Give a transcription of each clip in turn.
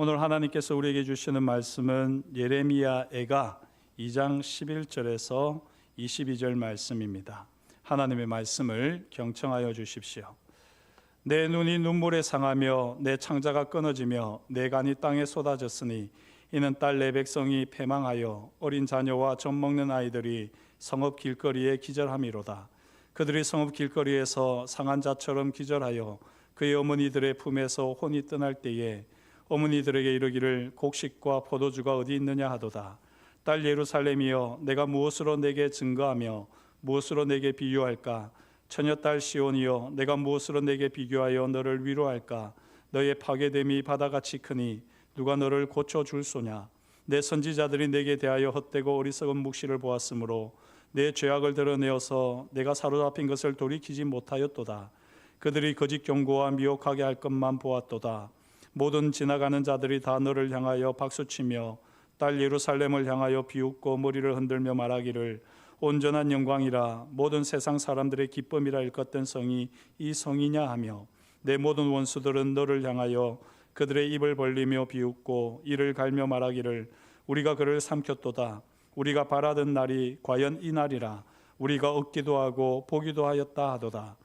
오늘 하나님께서 우리에게 주시는 말씀은 예레미야 애가 2장 11절에서 22절 말씀입니다. 하나님의 말씀을 경청하여 주십시오. 내 눈이 눈물에 상하며 내 창자가 끊어지며 내 간이 땅에 쏟아졌으니 이는 딸 내 백성이 패망하여 어린 자녀와 젖 먹는 아이들이 성읍 길거리에 기절함이로다. 그들이 성읍 길거리에서 상한 자처럼 기절하여 그의 어머니들의 품에서 혼이 떠날 때에 어머니들에게 이르기를 곡식과 포도주가 어디 있느냐 하도다. 딸 예루살렘이여, 내가 무엇으로 내게 증거하며 무엇으로 내게 비유할까? 처녀딸 시온이여, 내가 무엇으로 내게 비교하여 너를 위로할까? 너의 파괴됨이 바다같이 크니 누가 너를 고쳐줄 소냐? 내 선지자들이 내게 대하여 헛되고 어리석은 묵시를 보았으므로 내 죄악을 드러내어서 내가 사로잡힌 것을 돌이키지 못하였도다. 그들이 거짓 경고와 미혹하게 할 것만 보았도다. 모든 지나가는 자들이 다 너를 향하여 박수치며 딸 예루살렘을 향하여 비웃고 머리를 흔들며 말하기를 온전한 영광이라, 모든 세상 사람들의 기쁨이라 일컫던 성이 이 성이냐 하며, 내 모든 원수들은 너를 향하여 그들의 입을 벌리며 비웃고 이를 갈며 말하기를 우리가 그를 삼켰도다. 우리가 바라던 날이 과연 이 날이라. 우리가 얻기도 하고 보기도 하였다 하도다.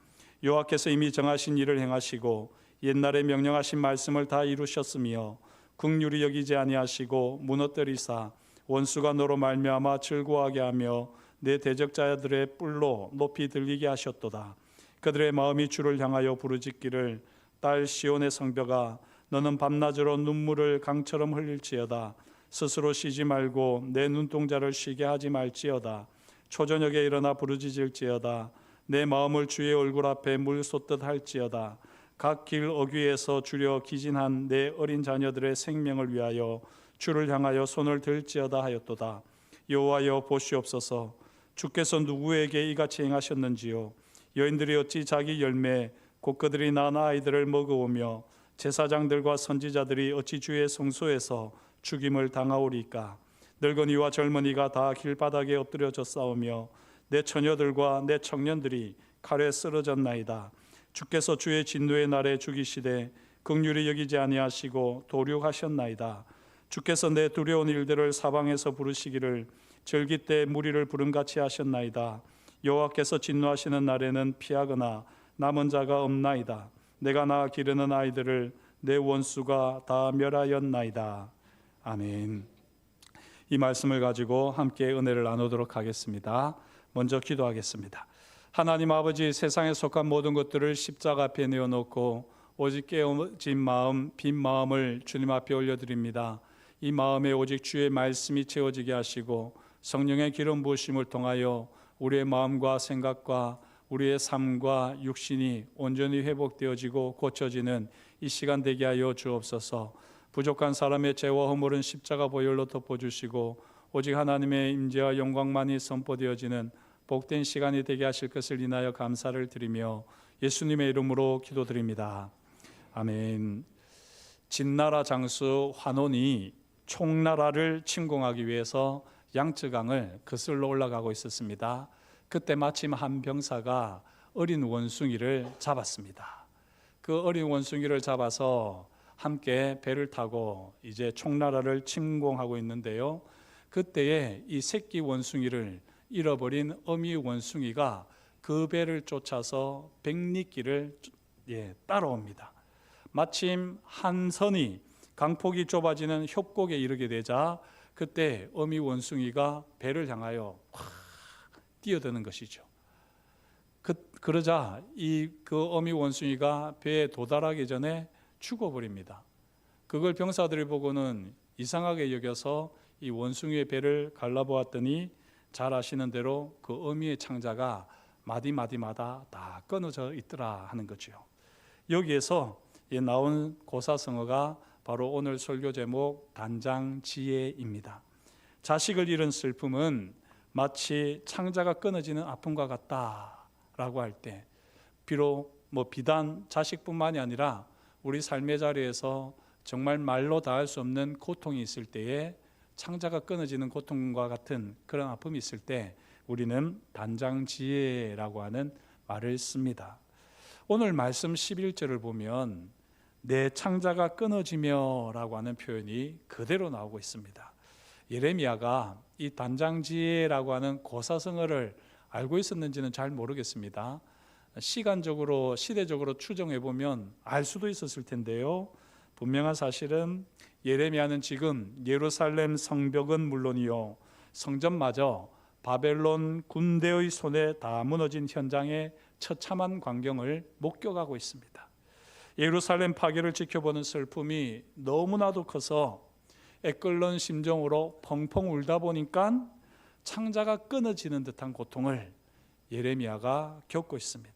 여호와께서 이미 정하신 일을 행하시고 옛날에 명령하신 말씀을 다 이루셨으며 긍휼히 여기지 아니하시고 무너뜨리사 원수가 너로 말미암아 즐거워하게 하며 내 대적자들의 뿔로 높이 들리게 하셨도다. 그들의 마음이 주를 향하여 부르짖기를 딸 시온의 성벽아, 너는 밤낮으로 눈물을 강처럼 흘릴지어다. 스스로 쉬지 말고 내 눈동자를 쉬게 하지 말지어다. 초저녁에 일어나 부르짖을지어다. 내 마음을 주의 얼굴 앞에 물 쏟듯 할지어다. 각 길 어귀에서 주려 기진한 내 어린 자녀들의 생명을 위하여 주를 향하여 손을 들지어다 하였도다. 여호와여 보시옵소서. 주께서 누구에게 이같이 행하셨는지요? 여인들이 어찌 자기 열매 곧 그들이 낳은 아이들을 먹어오며 제사장들과 선지자들이 어찌 주의 성소에서 죽임을 당하오리까? 늙은이와 젊은이가 다 길바닥에 엎드려져 싸우며 내 처녀들과 내 청년들이 칼에 쓰러졌나이다. 주께서 주의 진노의 날에 죽이시되 긍휼히 여기지 아니하시고 도륙하셨나이다. 주께서 내 두려운 일들을 사방에서 부르시기를 절기 때 무리를 부름같이 하셨나이다. 여호와께서 진노하시는 날에는 피하거나 남은 자가 없나이다. 내가 낳아 기르는 아이들을 내 원수가 다 멸하였나이다. 아멘. 이 말씀을 가지고 함께 은혜를 나누도록 하겠습니다. 먼저 기도하겠습니다. 하나님 아버지, 세상에 속한 모든 것들을 십자가 앞에 내어놓고 오직 깨어진 마음, 빈 마음을 주님 앞에 올려드립니다. 이 마음에 오직 주의 말씀이 채워지게 하시고 성령의 기름 부으심을 통하여 우리의 마음과 생각과 우리의 삶과 육신이 온전히 회복되어지고 고쳐지는 이 시간 되게 하여 주옵소서. 부족한 사람의 죄와 허물은 십자가 보혈로 덮어주시고 오직 하나님의 임재와 영광만이 선포되어지는 복된 시간이 되게 하실 것을 인하여 감사를 드리며 예수님의 이름으로 기도드립니다. 아멘. 진나라 장수 환원이 총나라를 침공하기 위해서 양쯔강을 거슬러 올라가고 있었습니다. 그때 마침 한 병사가 어린 원숭이를 잡았습니다. 그 어린 원숭이를 잡아서 함께 배를 타고 이제 총나라를 침공하고 있는데요. 그때에 이 새끼 원숭이를 잃어버린 어미 원숭이가 그 배를 쫓아서 백리길을 따라옵니다. 마침 한 선이 강폭이 좁아지는 협곡에 이르게 되자 그때 어미 원숭이가 배를 향하여 뛰어드는 것이죠. 그러자 그 어미 원숭이가 배에 도달하기 전에 죽어버립니다. 그걸 병사들이 보고는 이상하게 여겨서 이 원숭이의 배를 갈라보았더니 잘 아시는 대로 그 어미의 창자가 마디마디마다 다 끊어져 있더라 하는 거죠. 여기에서 나온 고사성어가 바로 오늘 설교 제목 단장지혜입니다. 자식을 잃은 슬픔은 마치 창자가 끊어지는 아픔과 같다라고 할 때, 비록 비단 자식뿐만이 아니라 우리 삶의 자리에서 정말 말로 다할 수 없는 고통이 있을 때에 창자가 끊어지는 고통과 같은 그런 아픔이 있을 때 우리는 단장지혜라고 하는 말을 씁니다. 오늘 말씀 11절을 보면 내 창자가 끊어지며라고 하는 표현이 그대로 나오고 있습니다. 예레미야가 이 단장지혜라고 하는 고사성어를 알고 있었는지는 잘 모르겠습니다. 시간적으로 시대적으로 추정해 보면 알 수도 있었을 텐데요. 분명한 사실은 예레미야는 지금 예루살렘 성벽은 물론이요 성전마저 바벨론 군대의 손에 다 무너진 현장의 처참한 광경을 목격하고 있습니다. 예루살렘 파괴를 지켜보는 슬픔이 너무나도 커서 애끓는 심정으로 펑펑 울다 보니까 창자가 끊어지는 듯한 고통을 예레미야가 겪고 있습니다.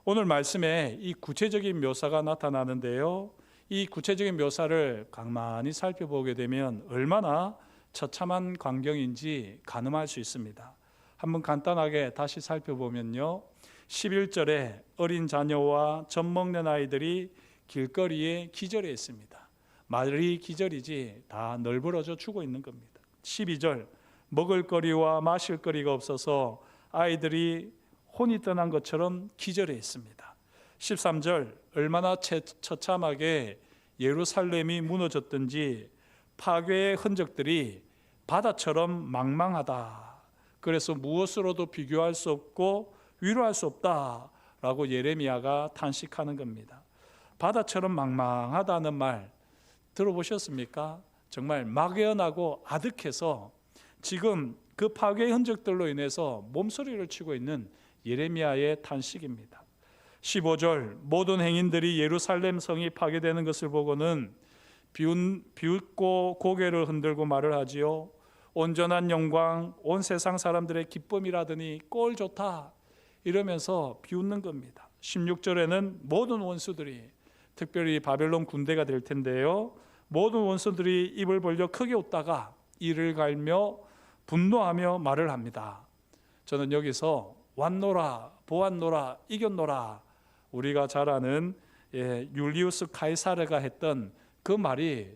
오늘 말씀에 이 구체적인 묘사가 나타나는데요, 이 구체적인 묘사를 가만히 살펴보게 되면 얼마나 처참한 광경인지 가늠할 수 있습니다. 한번 간단하게 다시 살펴보면요, 11절에 어린 자녀와 젖 먹는 아이들이 길거리에 기절해 있습니다. 말이 기절이지 다 널브러져 죽어 있는 겁니다. 12절, 먹을거리와 마실거리가 없어서 아이들이 혼이 떠난 것처럼 기절해 있습니다. 13절, 얼마나 처참하게 예루살렘이 무너졌든지 파괴의 흔적들이 바다처럼 망망하다. 그래서 무엇으로도 비교할 수 없고 위로할 수 없다라고 예레미야가 탄식하는 겁니다. 바다처럼 망망하다는 말 들어보셨습니까? 정말 막연하고 아득해서 지금 그 파괴의 흔적들로 인해서 몸소리를 치고 있는 예레미야의 탄식입니다. 15절, 모든 행인들이 예루살렘 성이 파괴되는 것을 보고는 비웃고 고개를 흔들고 말을 하지요. 온전한 영광, 온 세상 사람들의 기쁨이라더니 꼴 좋다 이러면서 비웃는 겁니다. 16절에는 모든 원수들이, 특별히 바벨론 군대가 될 텐데요, 모든 원수들이 입을 벌려 크게 웃다가 이를 갈며 분노하며 말을 합니다. 저는 여기서 왔노라, 보았노라, 이겼노라, 우리가 잘 아는 율리우스 카이사르가 했던 그 말이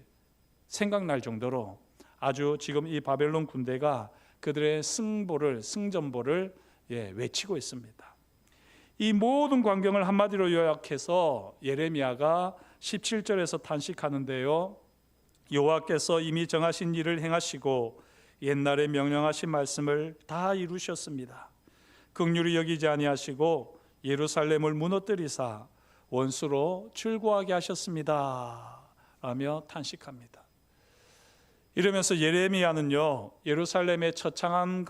생각날 정도로 아주 지금 이 바벨론 군대가 그들의 승전보를 외치고 있습니다. 이 모든 광경을 한마디로 요약해서 예레미야가 17절에서 탄식하는데요, 여호와께서 이미 정하신 일을 행하시고 옛날에 명령하신 말씀을 다 이루셨습니다. 긍휼히 여기지 아니하시고 예루살렘을 무너뜨리사 원수로 출고하게 하셨습니다 라며 탄식합니다. 이러면서 예레미야는요, 예루살렘의 처참한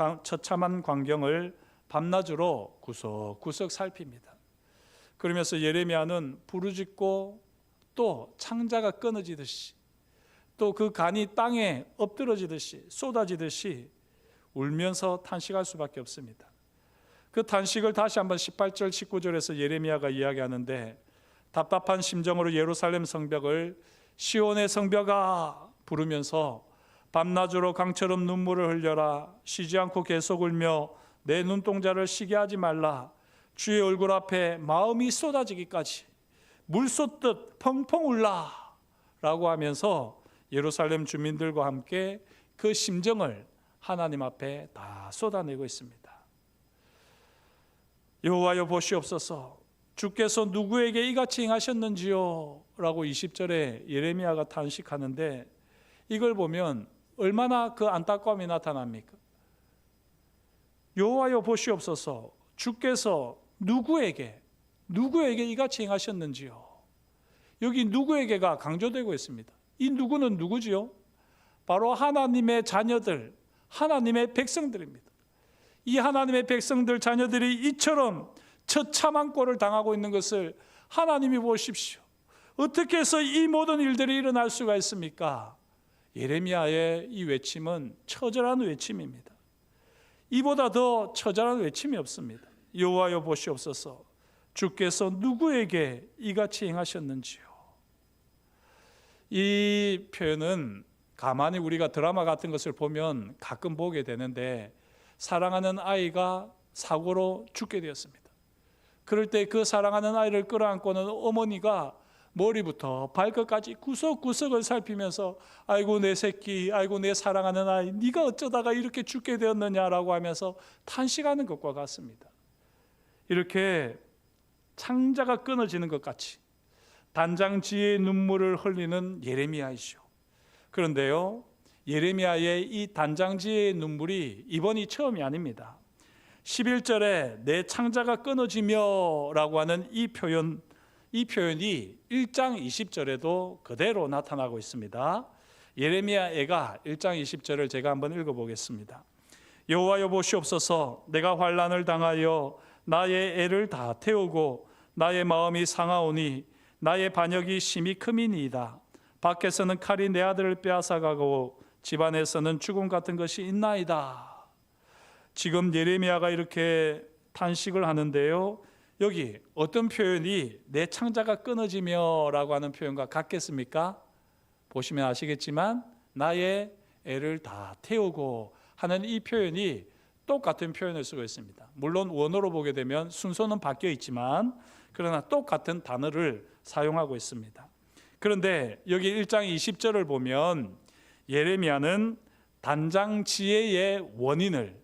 광경을 밤낮으로 구석구석 살핍니다. 그러면서 예레미야는 부르짖고 또 창자가 끊어지듯이 또 그 간이 땅에 엎드러지듯이 쏟아지듯이 울면서 탄식할 수밖에 없습니다. 그 탄식을 다시 한번 18절 19절에서 예레미야가 이야기하는데, 답답한 심정으로 예루살렘 성벽을 시온의 성벽아 부르면서 밤낮으로 강처럼 눈물을 흘려라. 쉬지 않고 계속 울며 내 눈동자를 쉬게 하지 말라. 주의 얼굴 앞에 마음이 쏟아지기까지 물 쏟듯 펑펑 울라 라고 하면서 예루살렘 주민들과 함께 그 심정을 하나님 앞에 다 쏟아내고 있습니다. 여호와여 보시옵소서, 주께서 누구에게 이같이 행하셨는지요 라고 20절에 예레미야가 탄식하는데, 이걸 보면 얼마나 그 안타까움이 나타납니까? 여호와여 보시옵소서, 주께서 누구에게 이같이 행하셨는지요. 여기 누구에게가 강조되고 있습니다. 이 누구는 누구지요? 바로 하나님의 자녀들, 하나님의 백성들입니다. 이 하나님의 백성들, 자녀들이 이처럼 처참한 꼴을 당하고 있는 것을 하나님이 보십시오. 어떻게 해서 이 모든 일들이 일어날 수가 있습니까? 예레미야의 이 외침은 처절한 외침입니다. 이보다 더 처절한 외침이 없습니다. 여호와여 보시옵소서, 주께서 누구에게 이같이 행하셨는지요. 이 표현은 가만히 우리가 드라마 같은 것을 보면 가끔 보게 되는데, 사랑하는 아이가 사고로 죽게 되었습니다. 그럴 때 그 사랑하는 아이를 끌어안고는 어머니가 머리부터 발끝까지 구석구석을 살피면서 아이고 내 새끼, 아이고 내 사랑하는 아이, 네가 어쩌다가 이렇게 죽게 되었느냐라고 하면서 탄식하는 것과 같습니다. 이렇게 창자가 끊어지는 것 같이 단장지혜의 눈물을 흘리는 예레미야이시오. 그런데요, 예레미야의 이 단장지혜의 눈물이 이번이 처음이 아닙니다. 11절에 내 창자가 끊어지며 라고 하는 이 표현이 1장 20절에도 그대로 나타나고 있습니다. 예레미야 애가 1장 20절을 제가 한번 읽어보겠습니다. 여호와여 보시옵소서, 내가 환난을 당하여 나의 애를 다 태우고 나의 마음이 상하오니 나의 반역이 심히 크미니이다. 밖에서는 칼이 내 아들을 빼앗아가고 집안에서는 죽음 같은 것이 있나이다. 지금 예레미야가 이렇게 탄식을 하는데요, 여기 어떤 표현이 내 창자가 끊어지며 라고 하는 표현과 같겠습니까? 보시면 아시겠지만 나의 애를 다 태우고 하는 이 표현이 똑같은 표현을 쓰고 있습니다. 물론 원어로 보게 되면 순서는 바뀌어 있지만 그러나 똑같은 단어를 사용하고 있습니다. 그런데 여기 1장 20절을 보면 예레미야는 단장지혜의 원인을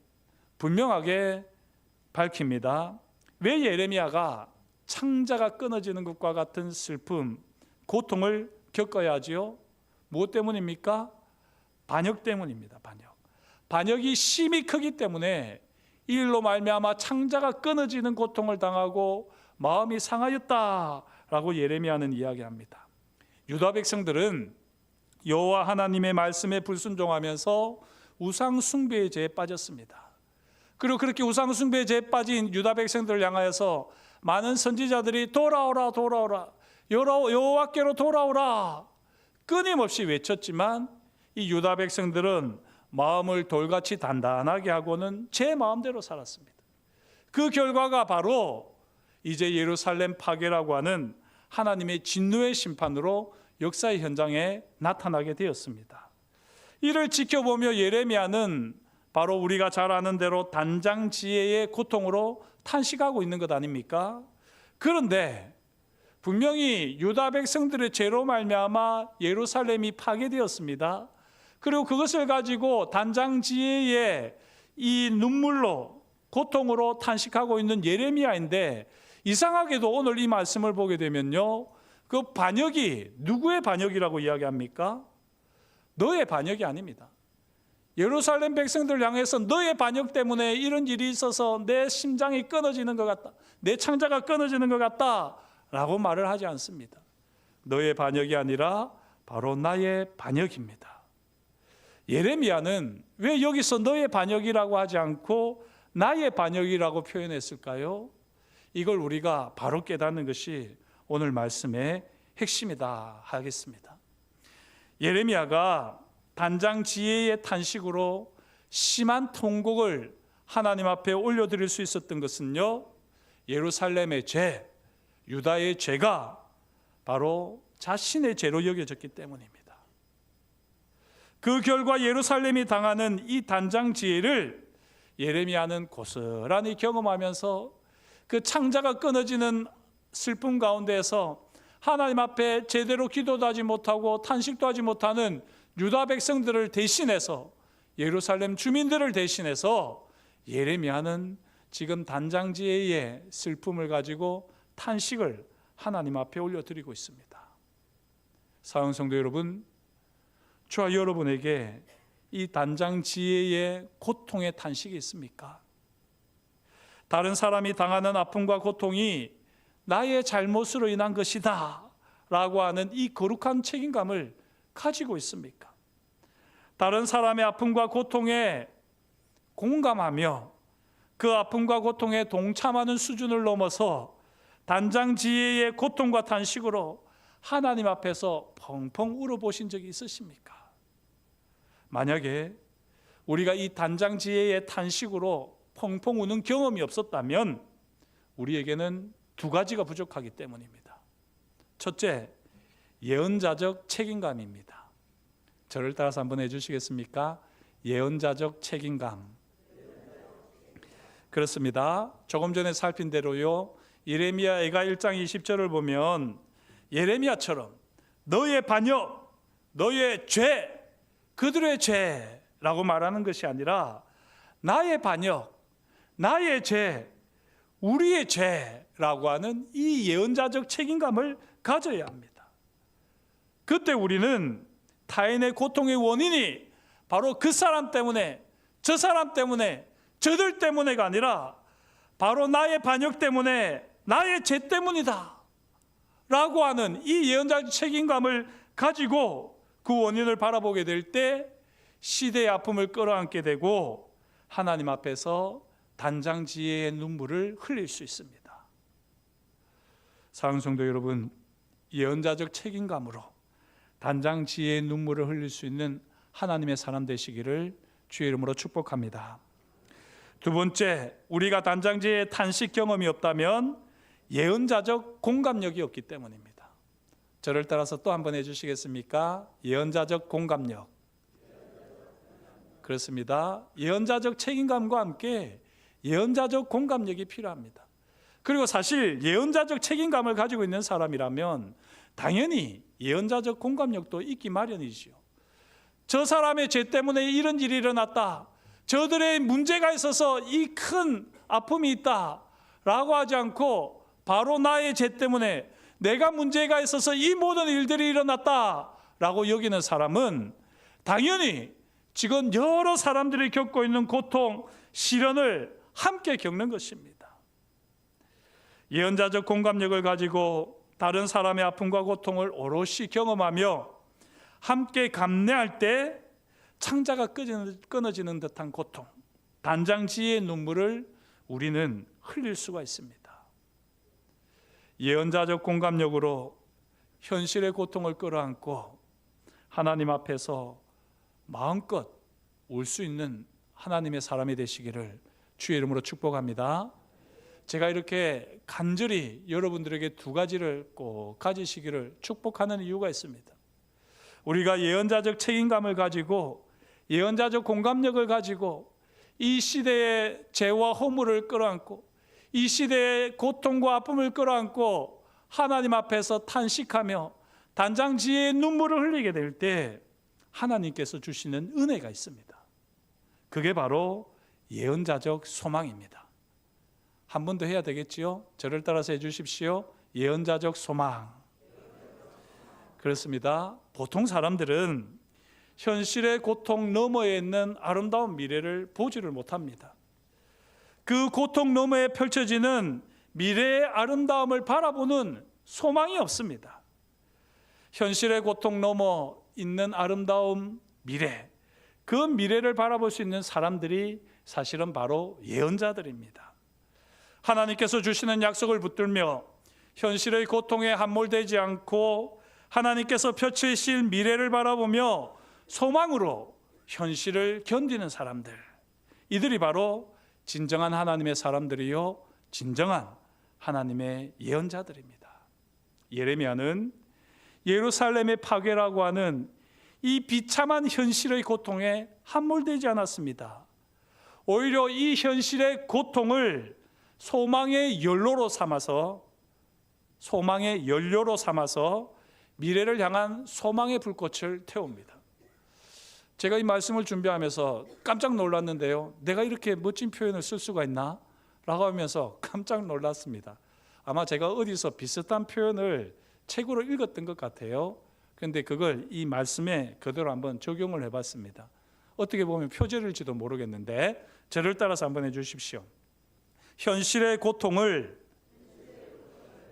분명하게 밝힙니다. 왜 예레미야가 창자가 끊어지는 것과 같은 슬픔, 고통을 겪어야 하지요? 무엇 때문입니까? 반역 때문입니다. 반역이 심히 크기 때문에 이 일로 말미암아 창자가 끊어지는 고통을 당하고 마음이 상하였다라고 예레미야는 이야기합니다. 유다 백성들은 여호와 하나님의 말씀에 불순종하면서 우상 숭배의 죄에 빠졌습니다. 그리고 그렇게 우상 숭배의 죄에 빠진 유다 백성들을 향하여서 많은 선지자들이 돌아오라 여호와께로 돌아오라 끊임없이 외쳤지만 이 유다 백성들은 마음을 돌같이 단단하게 하고는 제 마음대로 살았습니다. 그 결과가 바로 이제 예루살렘 파괴라고 하는 하나님의 진노의 심판으로 역사의 현장에 나타나게 되었습니다. 이를 지켜보며 예레미야는 바로 우리가 잘 아는 대로 단장지혜의 고통으로 탄식하고 있는 것 아닙니까? 그런데 분명히 유다 백성들의 죄로 말미암아 예루살렘이 파괴되었습니다. 그리고 그것을 가지고 단장지혜의 이 눈물로 고통으로 탄식하고 있는 예레미야인데, 이상하게도 오늘 이 말씀을 보게 되면요, 그 반역이 누구의 반역이라고 이야기합니까? 너의 반역이 아닙니다. 예루살렘 백성들 향해서 너의 반역 때문에 이런 일이 있어서 내 심장이 끊어지는 것 같다, 내 창자가 끊어지는 것 같다 라고 말을 하지 않습니다. 너의 반역이 아니라 바로 나의 반역입니다. 예레미야는 왜 여기서 너의 반역이라고 하지 않고 나의 반역이라고 표현했을까요? 이걸 우리가 바로 깨닫는 것이 오늘 말씀의 핵심이다 하겠습니다. 예레미야가 단장지혜의 탄식으로 심한 통곡을 하나님 앞에 올려드릴 수 있었던 것은요, 예루살렘의 죄, 유다의 죄가 바로 자신의 죄로 여겨졌기 때문입니다. 그 결과 예루살렘이 당하는 이 단장지혜를 예레미야는 고스란히 경험하면서 그 창자가 끊어지는 슬픔 가운데에서 하나님 앞에 제대로 기도도 하지 못하고 탄식도 하지 못하는 유다 백성들을 대신해서, 예루살렘 주민들을 대신해서 예레미야는 지금 단장지혜의 슬픔을 가지고 탄식을 하나님 앞에 올려드리고 있습니다. 사랑하는 성도 여러분, 저와 여러분에게 이 단장지혜의 고통의 탄식이 있습니까? 다른 사람이 당하는 아픔과 고통이 나의 잘못으로 인한 것이다 라고 하는 이 거룩한 책임감을 가지고 있습니까? 다른 사람의 아픔과 고통에 공감하며 그 아픔과 고통에 동참하는 수준을 넘어서 단장지혜의 고통과 탄식으로 하나님 앞에서 펑펑 울어보신 적이 있으십니까? 만약에 우리가 이 단장지혜의 탄식으로 펑펑 우는 경험이 없었다면 우리에게는 두 가지가 부족하기 때문입니다. 첫째, 예언자적 책임감입니다. 저를 따라서 한번 해주시겠습니까? 예언자적 책임감. 그렇습니다. 조금 전에 살핀 대로요, 예레미야 애가 1장 20절을 보면 예레미야처럼 너의 반역, 너의 죄, 그들의 죄라고 말하는 것이 아니라 나의 반역, 나의 죄, 우리의 죄라고 하는 이 예언자적 책임감을 가져야 합니다. 그때 우리는 타인의 고통의 원인이 바로 그 사람 때문에, 저 사람 때문에, 저들 때문에가 아니라 바로 나의 반역 때문에, 나의 죄 때문이다 라고 하는 이 예언자적 책임감을 가지고 그 원인을 바라보게 될 때 시대의 아픔을 끌어안게 되고 하나님 앞에서 단장지혜의 눈물을 흘릴 수 있습니다. 사랑하는 성도 여러분, 예언자적 책임감으로 단장지혜의 눈물을 흘릴 수 있는 하나님의 사람 되시기를 주의 이름으로 축복합니다. 두 번째, 우리가 단장지혜의 탄식 경험이 없다면 예언자적 공감력이 없기 때문입니다. 저를 따라서 또 한번 해주시겠습니까? 예언자적 공감력. 그렇습니다. 예언자적 책임감과 함께 예언자적 공감력이 필요합니다. 그리고 사실 예언자적 책임감을 가지고 있는 사람이라면 당연히 예언자적 공감력도 있기 마련이지요. 저 사람의 죄 때문에 이런 일이 일어났다, 저들의 문제가 있어서 이 큰 아픔이 있다 라고 하지 않고 바로 나의 죄 때문에 내가 문제가 있어서 이 모든 일들이 일어났다 라고 여기는 사람은 당연히 지금 여러 사람들이 겪고 있는 고통, 시련을 함께 겪는 것입니다. 예언자적 공감력을 가지고 다른 사람의 아픔과 고통을 오롯이 경험하며 함께 감내할 때 창자가 끊어지는 듯한 고통, 단장지혜의 눈물을 우리는 흘릴 수가 있습니다. 예언자적 공감력으로 현실의 고통을 끌어안고 하나님 앞에서 마음껏 울 수 있는 하나님의 사람이 되시기를 주의 이름으로 축복합니다. 제가 이렇게 간절히 여러분들에게 두 가지를 꼭 가지시기를 축복하는 이유가 있습니다. 우리가 예언자적 책임감을 가지고 예언자적 공감력을 가지고 이 시대의 죄와 허물을 끌어안고 이 시대의 고통과 아픔을 끌어안고 하나님 앞에서 탄식하며 단장지혜의 눈물을 흘리게 될 때 하나님께서 주시는 은혜가 있습니다. 그게 바로 예언자적 소망입니다. 한 번 더 해야 되겠지요? 저를 따라서 해주십시오. 예언자적 소망. 그렇습니다. 보통 사람들은 현실의 고통 너머에 있는 아름다운 미래를 보지를 못합니다. 그 고통 너머에 펼쳐지는 미래의 아름다움을 바라보는 소망이 없습니다. 현실의 고통 너머 있는 아름다운 미래, 그 미래를 바라볼 수 있는 사람들이 사실은 바로 예언자들입니다. 하나님께서 주시는 약속을 붙들며 현실의 고통에 함몰되지 않고 하나님께서 펼치실 미래를 바라보며 소망으로 현실을 견디는 사람들, 이들이 바로 진정한 하나님의 사람들이요 진정한 하나님의 예언자들입니다. 예레미야는 예루살렘의 파괴라고 하는 이 비참한 현실의 고통에 함몰되지 않았습니다. 오히려 이 현실의 고통을 소망의 연료로 삼아서 미래를 향한 소망의 불꽃을 태웁니다. 제가 이 말씀을 준비하면서 깜짝 놀랐는데요, 내가 이렇게 멋진 표현을 쓸 수가 있나? 라고 하면서 깜짝 놀랐습니다. 아마 제가 어디서 비슷한 표현을 책으로 읽었던 것 같아요. 그런데 그걸 이 말씀에 그대로 한번 적용을 해봤습니다. 어떻게 보면 표절일지도 모르겠는데 저를 따라서 한번 해주십시오. 현실의 고통을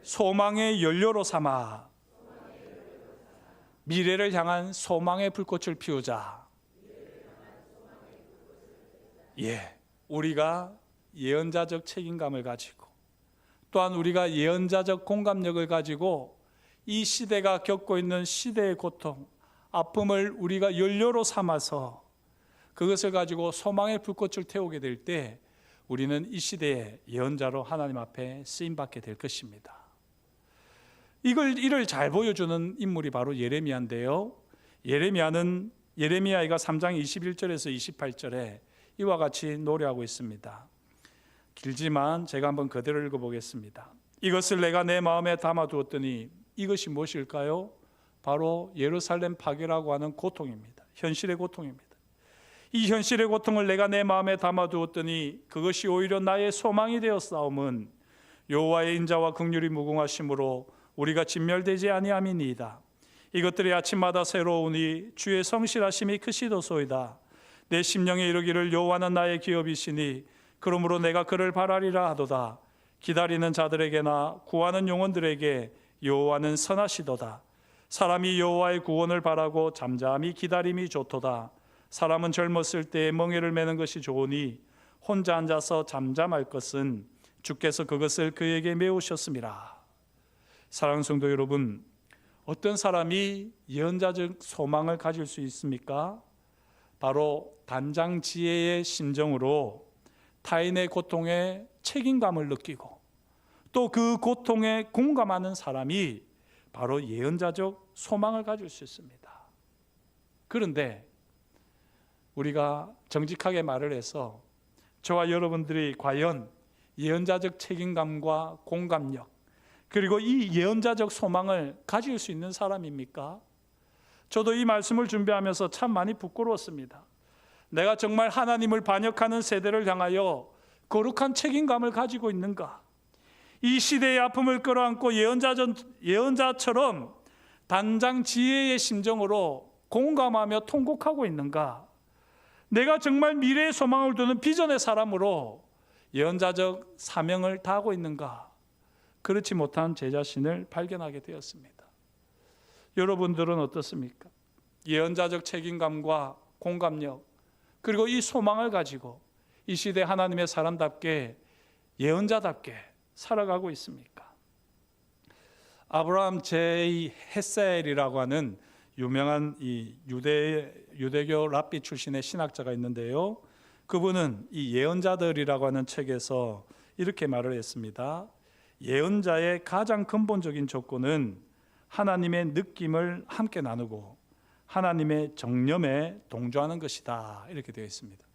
소망의 연료로 삼아 미래를 향한 소망의 불꽃을 피우자. 우리가 예언자적 책임감을 가지고 또한 우리가 예언자적 공감력을 가지고 이 시대가 겪고 있는 시대의 고통, 아픔을 우리가 연료로 삼아서 그것을 가지고 소망의 불꽃을 태우게 될 때 우리는 이 시대의 예언자로 하나님 앞에 쓰임받게 될 것입니다. 이를 잘 보여주는 인물이 바로 예레미야인데요, 예레미야가 3장 21절에서 28절에 이와 같이 노래하고 있습니다. 길지만 제가 한번 그대로 읽어보겠습니다. 이것을 내가 내 마음에 담아두었더니, 이것이 무엇일까요? 바로 예루살렘 파괴라고 하는 고통입니다. 현실의 고통입니다. 이 현실의 고통을 내가 내 마음에 담아두었더니 그것이 오히려 나의 소망이 되었사옴은 여호와의 인자와 긍휼이 무궁하심으로 우리가 진멸되지 아니함이니이다. 이것들이 아침마다 새로우니 주의 성실하심이 크시도소이다. 내 심령에 이르기를 여호와는 나의 기업이시니 그러므로 내가 그를 바라리라 하도다. 기다리는 자들에게나 구하는 영혼들에게 여호와는 선하시도다. 사람이 여호와의 구원을 바라고 잠잠히 기다림이 좋도다. 사람은 젊었을 때에 멍에를 매는 것이 좋으니 혼자 앉아서 잠잠할 것은 주께서 그것을 그에게 메우셨음이라. 사랑하는 성도 여러분, 어떤 사람이 예언자적 소망을 가질 수 있습니까? 바로 단장지혜의 심정으로 타인의 고통에 책임감을 느끼고 또 그 고통에 공감하는 사람이 바로 예언자적 소망을 가질 수 있습니다. 그런데 우리가 정직하게 말을 해서 저와 여러분들이 과연 예언자적 책임감과 공감력 그리고 이 예언자적 소망을 가질 수 있는 사람입니까? 저도 이 말씀을 준비하면서 참 많이 부끄러웠습니다. 내가 정말 하나님을 반역하는 세대를 향하여 거룩한 책임감을 가지고 있는가? 이 시대의 아픔을 끌어안고 예언자처럼 단장 지혜의 심정으로 공감하며 통곡하고 있는가? 내가 정말 미래의 소망을 두는 비전의 사람으로 예언자적 사명을 다하고 있는가? 그렇지 못한 제 자신을 발견하게 되었습니다. 여러분들은 어떻습니까? 예언자적 책임감과 공감력 그리고 이 소망을 가지고 이 시대 하나님의 사람답게 예언자답게 살아가고 있습니까? 아브라함 J. 헤셀이라고 하는 유명한 이 유대교 랍비 출신의 신학자가 있는데요. 그분은 이 예언자들이라고 하는 책에서 이렇게 말을 했습니다. 예언자의 가장 근본적인 조건은 하나님의 느낌을 함께 나누고 하나님의 정념에 동조하는 것이다. 이렇게 되어 있습니다.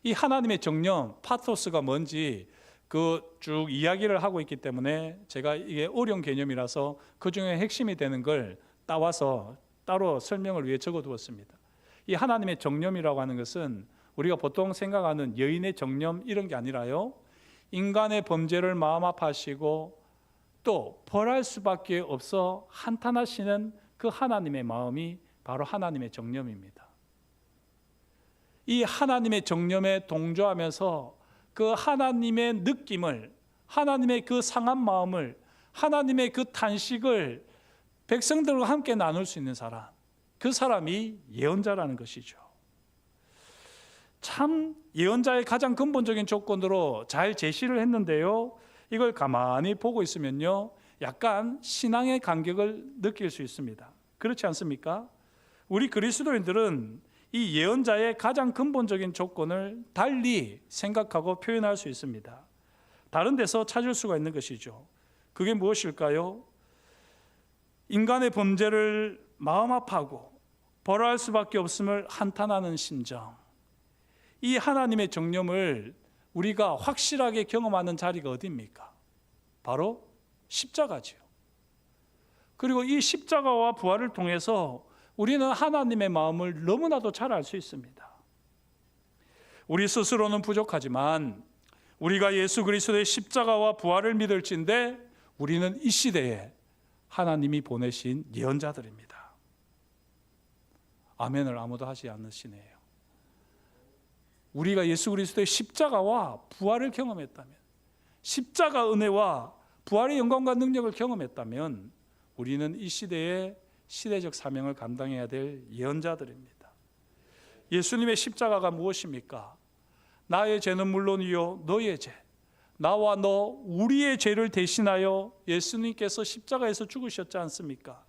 이 하나님의 정념, 파토스가 뭔지 그 쭉 이야기를 하고 있기 때문에 제가 이게 어려운 개념이라서 그 중에 핵심이 되는 걸 따와서 따로 설명을 위해 적어두었습니다. 이 하나님의 정념이라고 하는 것은 우리가 보통 생각하는 여인의 정념 이런 게 아니라요, 인간의 범죄를 마음 아파하시고 또 벌할 수밖에 없어 한탄하시는 그 하나님의 마음이 바로 하나님의 정념입니다. 이 하나님의 정념에 동조하면서 그 하나님의 느낌을, 하나님의 그 상한 마음을, 하나님의 그 탄식을 백성들과 함께 나눌 수 있는 사람, 그 사람이 예언자라는 것이죠. 참 예언자의 가장 근본적인 조건으로 잘 제시를 했는데요, 이걸 가만히 보고 있으면요, 약간 신앙의 간격을 느낄 수 있습니다. 그렇지 않습니까? 우리 그리스도인들은 이 예언자의 가장 근본적인 조건을 달리 생각하고 표현할 수 있습니다. 다른 데서 찾을 수가 있는 것이죠. 그게 무엇일까요? 인간의 범죄를 마음 아파하고 벌할 수밖에 없음을 한탄하는 심정. 이 하나님의 정념을 우리가 확실하게 경험하는 자리가 어디입니까? 바로 십자가지요. 그리고 이 십자가와 부활을 통해서 우리는 하나님의 마음을 너무나도 잘 알 수 있습니다. 우리 스스로는 부족하지만 우리가 예수 그리스도의 십자가와 부활을 믿을진데 우리는 이 시대에 하나님이 보내신 예언자들입니다. 아멘을 아무도 하지 않으시네요. 우리가 예수 그리스도의 십자가와 부활을 경험했다면, 십자가 은혜와 부활의 영광과 능력을 경험했다면 우리는 이 시대에 시대적 사명을 감당해야 될 예언자들입니다. 예수님의 십자가가 무엇입니까? 나의 죄는 물론이요 너의 죄, 나와 너 우리의 죄를 대신하여 예수님께서 십자가에서 죽으셨지 않습니까?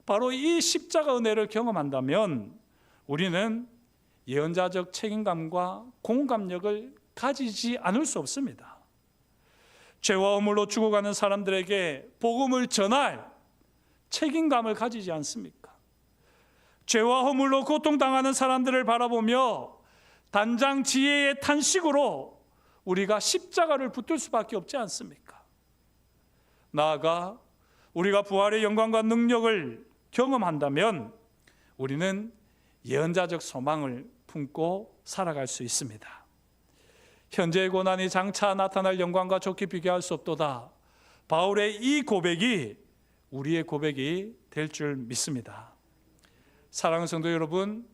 바로 이 십자가 은혜를 경험한다면 우리는 예언자적 책임감과 공감력을 가지지 않을 수 없습니다. 죄와 허물로 죽어가는 사람들에게 복음을 전할 책임감을 가지지 않습니까? 죄와 허물로 고통당하는 사람들을 바라보며 단장 지혜의 탄식으로 우리가 십자가를 붙들 수밖에 없지 않습니까? 나아가 우리가 부활의 영광과 능력을 경험한다면 우리는 예언자적 소망을 품고 살아갈 수 있습니다. 현재의 고난이 장차 나타날 영광과 좋게 비교할 수 없도다. 바울의 이 고백이 우리의 고백이 될 줄 믿습니다. 사랑하는 성도 여러분,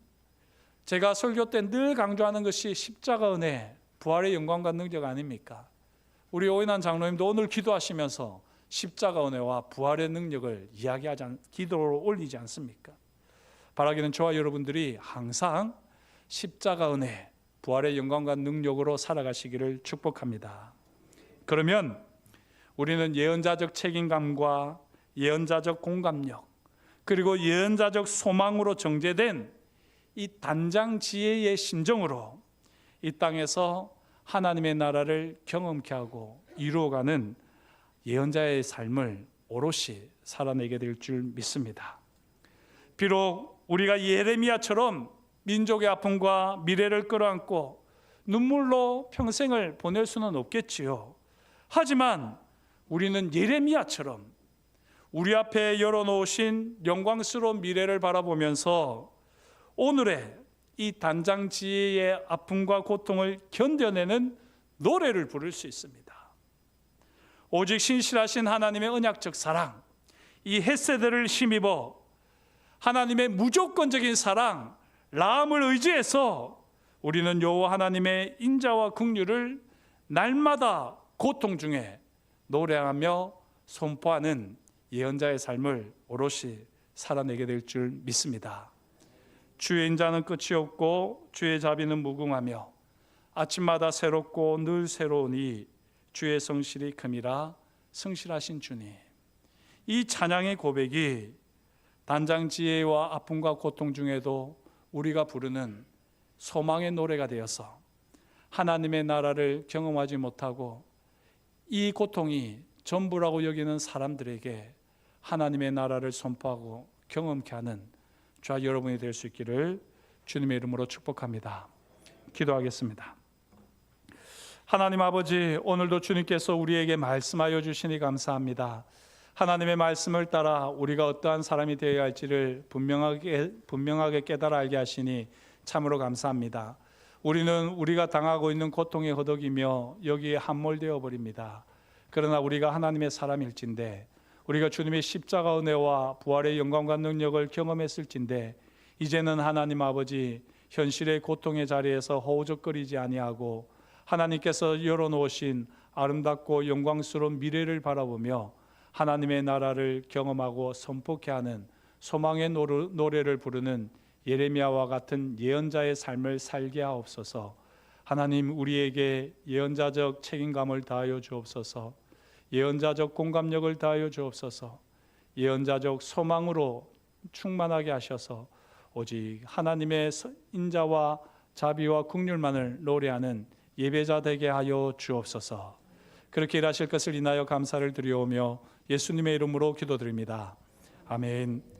제가 설교 때 늘 강조하는 것이 십자가 은혜, 부활의 영광과 능력 아닙니까? 우리 오인환 장로님도 오늘 기도하시면서 십자가 은혜와 부활의 능력을 기도로 올리지 않습니까? 바라기는 저와 여러분들이 항상 십자가 은혜, 부활의 영광과 능력으로 살아가시기를 축복합니다. 그러면 우리는 예언자적 책임감과 예언자적 공감력, 그리고 예언자적 소망으로 정제된 이 단장 지혜의 심정으로 이 땅에서 하나님의 나라를 경험케 하고 이루어가는 예언자의 삶을 오롯이 살아내게 될 줄 믿습니다. 비록 우리가 예레미야처럼 민족의 아픔과 미래를 끌어안고 눈물로 평생을 보낼 수는 없겠지요. 하지만 우리는 예레미야처럼 우리 앞에 열어놓으신 영광스러운 미래를 바라보면서 오늘의 이 단장 지혜의 아픔과 고통을 견뎌내는 노래를 부를 수 있습니다. 오직 신실하신 하나님의 언약적 사랑, 이 헷세대를 힘입어 하나님의 무조건적인 사랑, 라함을 의지해서 우리는 여호와 하나님의 인자와 긍휼을 날마다 고통 중에 노래하며 선포하는 예언자의 삶을 오롯이 살아내게 될 줄 믿습니다. 주의 인자는 끝이 없고 주의 자비는 무궁하며 아침마다 새롭고 늘 새로우니 주의 성실이 큼이라. 성실하신 주님, 이 찬양의 고백이 단장 지혜와 아픔과 고통 중에도 우리가 부르는 소망의 노래가 되어서 하나님의 나라를 경험하지 못하고 이 고통이 전부라고 여기는 사람들에게 하나님의 나라를 선포하고 경험케 하는 저와 여러분이 될 수 있기를 주님의 이름으로 축복합니다. 기도하겠습니다. 하나님 아버지, 오늘도 주님께서 우리에게 말씀하여 주시니 감사합니다. 하나님의 말씀을 따라 우리가 어떠한 사람이 되어야 할지를 분명하게 깨달아 알게 하시니 참으로 감사합니다. 우리는 우리가 당하고 있는 고통에 허덕이며 여기에 함몰되어 버립니다. 그러나 우리가 하나님의 사람일진데, 우리가 주님의 십자가 은혜와 부활의 영광과 능력을 경험했을진데, 이제는 하나님 아버지 현실의 고통의 자리에서 허우적거리지 아니하고 하나님께서 열어놓으신 아름답고 영광스러운 미래를 바라보며 하나님의 나라를 경험하고 선포케 하는 소망의 노래를 부르는 예레미야와 같은 예언자의 삶을 살게 하옵소서. 하나님, 우리에게 예언자적 책임감을 다하여 주옵소서. 예언자적 공감력을 다하여 주옵소서. 예언자적 소망으로 충만하게 하셔서 오직 하나님의 인자와 자비와 긍휼만을 노래하는 예배자 되게 하여 주옵소서. 그렇게 일하실 것을 인하여 감사를 드리오며 예수님의 이름으로 기도드립니다. 아멘.